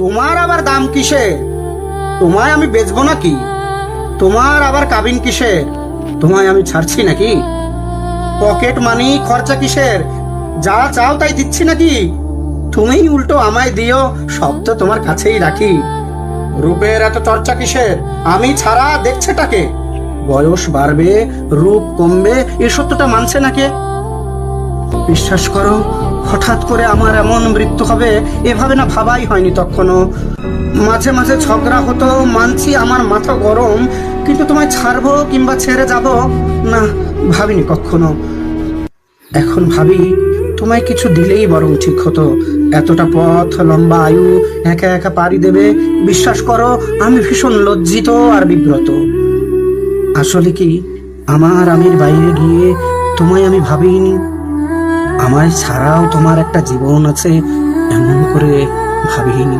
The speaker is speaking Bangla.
তোমার আবার দাম কিসে? তোমায় আমি বেচবো নাকি? তোমার আবার কাবিন কিসের? তোমায় আমি ছাড়ছি নাকি? পকেট মানি খরচা কিসের? যা চাও তাই দিচ্ছি নাকি? তুমিই উল্টো আমায় দিও, সব তো তোমার কাছেই রাখি। রূপের এত চর্চা কিসের? আমি ছাড়া দেখছেটাকে? বয়স বাড়বে, রূপ কমবে, এ সত্যটা মানছে নাকি? বিশ্বাস করো, হঠাৎ করে আমার এমন মৃত্যু হবে এভাবে না ভাবাই হয়নি তখনও। মাঝে মাঝে ঝগড়া হতো, মানছি আমার মাথা গরম, কিন্তু তোমায় ছাড়বো কিংবা ছেড়ে যাব না ভাবিনি কখনো। এখন ভাবি তোমায় কিছু দিলেই বরং ঠিক হতো। এতটা পথ, লম্বা আয়ু একা একা পাড়ি দেবে, বিশ্বাস করো আমি ভীষণ লজ্জিত আর বিব্রত। আসলে কি আমার আমির বাইরে গিয়ে তোমায় আমি ভাবিনি। আমায় ছাড়াও তোমার একটা জীবন আছে এমন করে ভাবিনি।